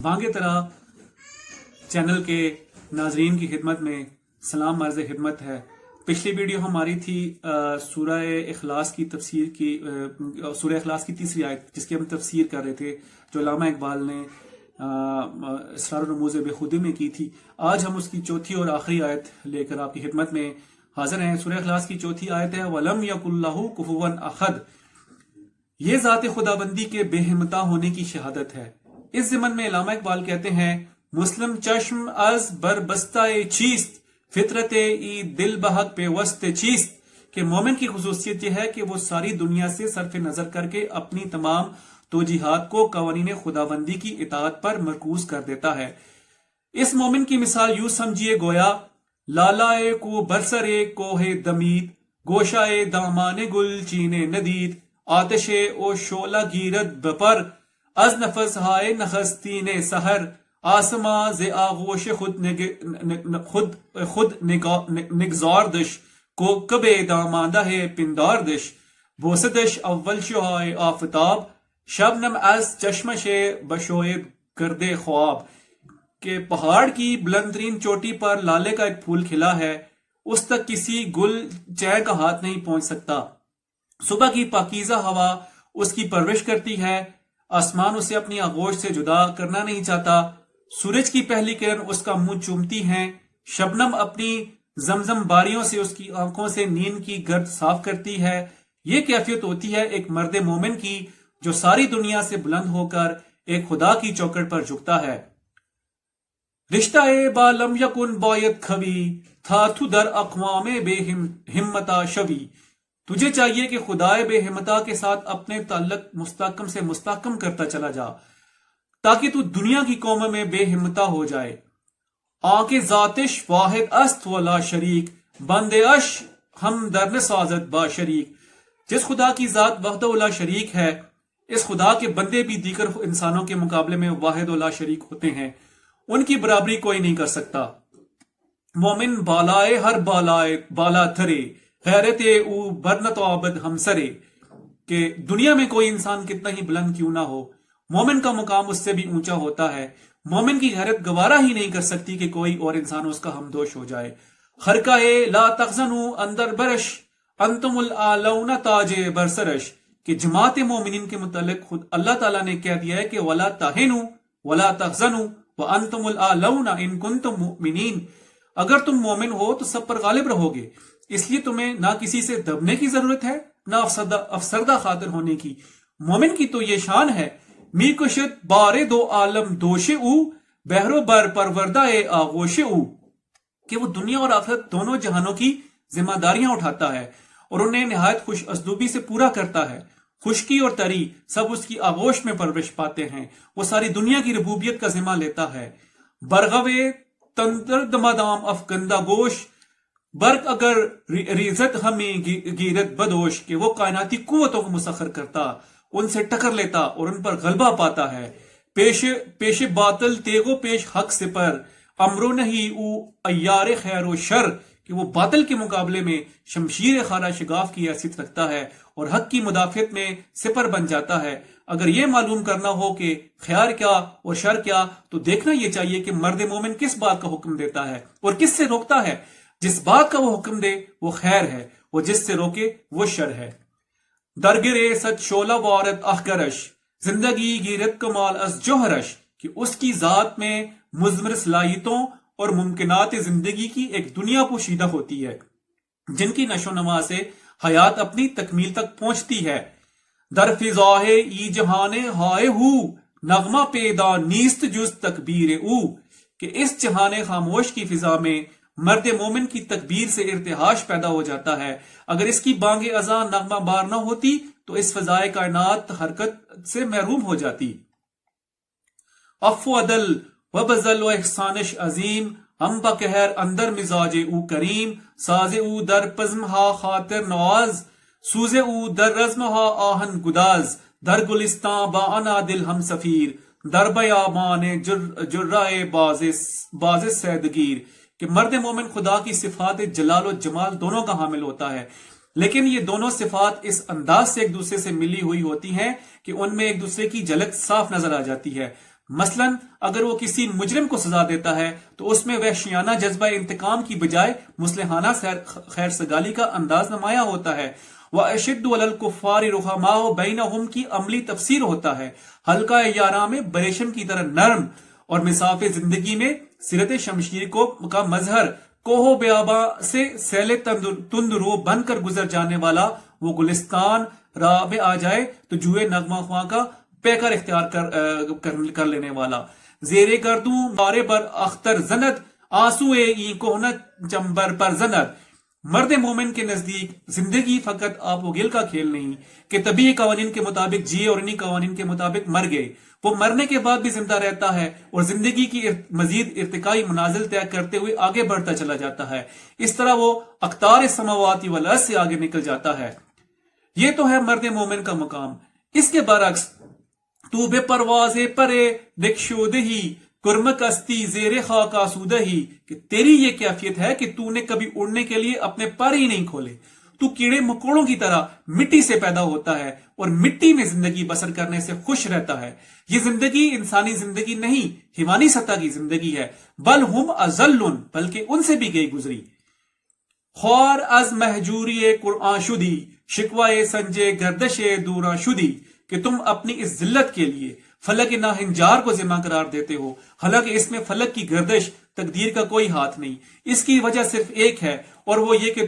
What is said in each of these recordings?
بانگ طرح چینل کے ناظرین کی خدمت میں سلام عرض خدمت ہے۔ پچھلی ویڈیو ہماری تھی سورہ اخلاص کی تفسیر کی، سورہ اخلاص کی تیسری آیت جس کی ہم تفسیر کر رہے تھے، جو علامہ اقبال نے اسرار الرموز بے خودی میں کی تھی۔ آج ہم اس کی چوتھی اور آخری آیت لے کر آپ کی خدمت میں حاضر ہیں۔ سورہ اخلاص کی چوتھی آیت ہے وَلَمْ يَكُنْ لَهُ كُفُوًا أَحَدٌ۔ یہ ذات خدابندی کے بے ہمتا ہونے کی شہادت ہے۔ اس ضمن میں علامہ اقبال کہتے ہیں مسلم چشم از بربستہ چیست، فطرت ای دل بحق پہ وسط چیست، کہ مومن کی خصوصیت یہ ہے کہ وہ ساری دنیا سے صرف نظر کر کے اپنی تمام توجیہات کو قوانین خدابندی کی اطاعت پر مرکوز کر دیتا ہے۔ اس مومن کی مثال یوں سمجھیے گویا لالائے کو برسرے کوہ دمید، گوشائے دامان گل چینے ندید، آتش او شعلہ گیرد بپر، از نفس ہائے نخستین سحر، آسما ز آغوش خود نگزاردش، کو کبے داماندہ پنداردش، بوسدش اول شہائے آفتاب، شبنم از چشمش بشوید گردے خواب، کہ پہاڑ کی بلند ترین چوٹی پر لالے کا ایک پھول کھلا ہے، اس تک کسی گل چہ کا ہاتھ نہیں پہنچ سکتا۔ صبح کی پاکیزہ ہوا اس کی پرورش کرتی ہے، آسمان اسے اپنی آغوش سے جدا کرنا نہیں چاہتا، سورج کی پہلی کرن اس کا منہ چومتی ہیں، شبنم اپنی زمزم باریوں سے اس کی آنکھوں سے نیند کی گرد صاف کرتی ہے۔ یہ کیفیت ہوتی ہے ایک مرد مومن کی جو ساری دنیا سے بلند ہو کر ایک خدا کی چوکٹ پر جھکتا ہے۔ رشتہ با لم یکن باید کھوی، تھا تو در اقوام بے ہمتا شوی۔ تجھے چاہیے کہ خدائے بے ہمتا کے ساتھ اپنے تعلق مستحکم سے مستحکم کرتا چلا جا تاکہ تو دنیا کی قوم میں بے ہمتا ہو جائے۔ آنکہ ذاتش واحد است ولا شریک، بندے اش ہم در نسازت با شریک۔ جس خدا کی ذات وحدہ ولا شریک ہے، اس خدا کے بندے بھی دیگر انسانوں کے مقابلے میں واحد ولا شریک ہوتے ہیں، ان کی برابری کوئی نہیں کر سکتا۔ مومن بالائے ہر بالائے بالا تھرے، غیرت او برنت عابد ہمسرے، کہ دنیا میں کوئی انسان کتنا ہی بلند کیوں نہ ہو، مومن کا مقام اس سے بھی اونچا ہوتا ہے۔ مومن کی غیرت گوارا ہی نہیں کر سکتی کہ کوئی اور انسان اس کا ہمدوش ہو جائے۔ خرقہ لا تخزنو اندر برش، انتم العالون تاج برسرش، کہ جماعت مومنین کے متعلق خود اللہ تعالیٰ نے کہہ دیا ہے کہ ولا تہنوا ولا تحزنوا وانتم العالون ان کنتم مؤمنین، اگر تم مومن ہو تو سب پر غالب رہو گے، اس لیے تمہیں نہ کسی سے دبنے کی ضرورت ہے نہ افسردہ خاطر ہونے کی۔ مومن کی تو یہ شان ہے می کشت بارے دو عالم دوش او، بہرو بر پروردہ آغوش او، کہ وہ دنیا اور آخرت دونوں جہانوں کی ذمہ داریاں اٹھاتا ہے اور انہیں نہایت خوش اسلوبی سے پورا کرتا ہے۔ خشکی اور تری سب اس کی آغوش میں پرورش پاتے ہیں، وہ ساری دنیا کی ربوبیت کا ذمہ لیتا ہے۔ برغوے تندر دمادام افگندہ گوش، برق اگر ریزت ہمیں گیرت بدوش، کہ وہ کائناتی قوتوں کو مسخر کرتا، ان سے ٹکر لیتا اور ان پر غلبہ پاتا ہے۔ پیش باطل تیغو پیش حق سے پر، امرو نہیں او ایار خیر و شر، کہ وہ باطل کے مقابلے میں شمشیر خارا شگاف کی حیثیت رکھتا ہے اور حق کی مدافعت میں سپر بن جاتا ہے۔ اگر یہ معلوم کرنا ہو کہ خیر کیا اور شر کیا تو دیکھنا یہ چاہیے کہ مرد مومن کس بات کا حکم دیتا ہے اور کس سے روکتا ہے۔ جس بات کا وہ حکم دے وہ خیر ہے، وہ جس سے روکے وہ شر ہے۔ درگرے ست شولہ وارت اخگرش، زندگی گیرت کمال از جوہرش، کہ اس کی ذات میں مضمر صلاحیتوں اور ممکنات زندگی کی ایک دنیا پوشیدہ ہوتی ہے جن کی نشو و نما سے حیات اپنی تکمیل تک پہنچتی ہے۔ در فضاہ ای جہان ہائے ہو، نغمہ پیدا نیست جز تکبیر او، کہ اس جہان خاموش کی فضا میں مرد مومن کی تکبیر سے ارتعاش پیدا ہو جاتا ہے۔ اگر اس کی بانگ اذان نغمہ بار نہ ہوتی تو اس فضائے کائنات حرکت سے محروم ہو جاتی۔ عفو عدل و بذل و احسانش عظیم، ہم بقہر اندر مزاج او کریم، ساز او در پزم ہا خاطر نواز، سوز او در رزم ہا آہن گداز، در گلستان با انا دل ہم سفیر، در بیابان جرائے باز سیدگیر، کہ مرد مومن خدا کی صفات جلال و جمال دونوں کا حامل ہوتا ہے، لیکن یہ دونوں صفات اس انداز سے ایک دوسرے سے ملی ہوئی ہوتی ہیں کہ ان میں ایک دوسرے کی جھلک صاف نظر آ جاتی ہے۔ مثلاً اگر وہ کسی مجرم کو سزا دیتا ہے تو اس میں وحشیانہ جذبہ انتقام کی بجائے مصلحانہ خیر سگالی کا انداز نمایاں ہوتا ہے۔ وَأَشِدُّ عَلَى الْكُفَّارِ رُحَمَاءُ بَيْنَهُمْ کی عملی تفسیر ہوتا ہے، حلقہ یاراں میں بریشم کی طرح نرم، اور مساف زندگی میں سیرت شمشیر کا مظہر کوہ بیاباں سے سیل تند رو بن کر گزر جانے والا وہ گلستان راہ میں آ جائے تو جوئے نغمہ خواں کا پیکر اختیار کر لینے والا، زیر گردوں بارے بر اختر زند آنسوئے این کوہنت چمبر پر زند۔ مرد مومن کے نزدیک زندگی فقط آپ و گل کا کھیل نہیں کہ طبیعی قوانین کے مطابق جیے اور انہی قوانین کے مطابق مر گئے، وہ مرنے کے بعد بھی زندہ رہتا ہے اور زندگی کی مزید ارتقائی منازل طے کرتے ہوئے آگے بڑھتا چلا جاتا ہے۔ اس طرح وہ اقطار السماوات والارض سے آگے نکل جاتا ہے۔ یہ تو ہے مرد مومن کا مقام۔ اس کے برعکس تو بے پرواز پرے دکشودہی کرمک استی زیر خاک آسودہی، کہ تیری یہ کیفیت ہے کہ تو نے کبھی اڑنے کے لیے اپنے پر ہی نہیں کھولے، تو کیڑے مکوڑوں کی طرح مٹی سے پیدا ہوتا ہے اور مٹی میں زندگی بسر کرنے سے خوش رہتا ہے۔ یہ زندگی انسانی زندگی نہیں، حیوانی سطح کی زندگی ہے، بل ہم ازلن، بلکہ ان سے بھی گئی گزری۔ خوار از محجوری قرآن شدی، شکوائے سنجے گردش دوراں شدی، کہ تم اپنی اس ذلت کے لیے فلک ناہنجار کو ذمہ قرار دیتے ہو، حالانکہ اس میں فلک کی گردش تقدیر کا کوئی ہاتھ نہیں۔ اس کی وجہ صرف ایک ہے اور وہ یہ کہ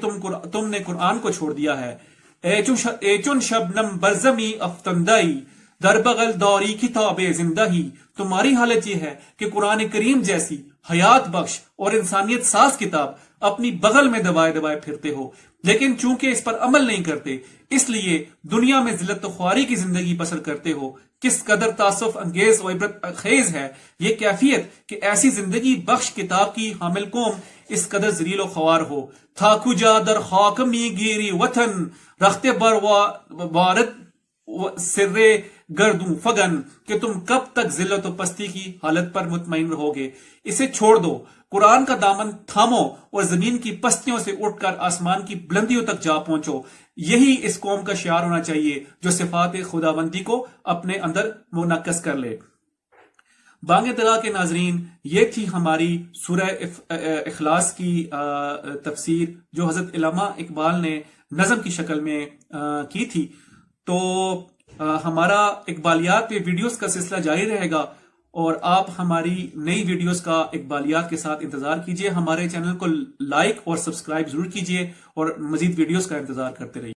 تم نے قرآن کو چھوڑ دیا ہے۔ اے چون شبنم برزمی افطندائی، در بغل داری کتاب زندہی، تمہاری حالت یہ ہے کہ قرآن کریم جیسی حیات بخش اور انسانیت ساز کتاب اپنی بغل میں دبائے دبائے پھرتے ہو، لیکن چونکہ اس پر عمل نہیں کرتے اس لیے دنیا میں ذلت و خواری کی زندگی بسر کرتے ہو۔ کس قدر تاسف انگیز و عبرت خیز ہے یہ کیفیت کہ ایسی زندگی بخش کتاب کی حامل قوم اس قدر ذلیل و خوار ہو۔ تھا کجا در خاک می گیری وطن، رخت بر وارد سر گردوں فگن، کہ تم کب تک ذلت و پستی کی حالت پر مطمئن رہو گے۔ اسے چھوڑ دو، قرآن کا دامن تھامو اور زمین کی پستیوں سے اٹھ کر آسمان کی بلندیوں تک جا پہنچو۔ یہی اس قوم کا شعار ہونا چاہیے جو صفات خداوندی کو اپنے اندر منعکس کر لے۔ بانگ طغا کے ناظرین، یہ تھی ہماری سورہ اخلاص کی تفسیر جو حضرت علامہ اقبال نے نظم کی شکل میں کی تھی۔ تو ہمارا اقبالیات پہ ویڈیوز کا سلسلہ جاری رہے گا اور آپ ہماری نئی ویڈیوز کا اقبالیات کے ساتھ انتظار کیجئے۔ ہمارے چینل کو لائک اور سبسکرائب ضرور کیجئے اور مزید ویڈیوز کا انتظار کرتے رہیے۔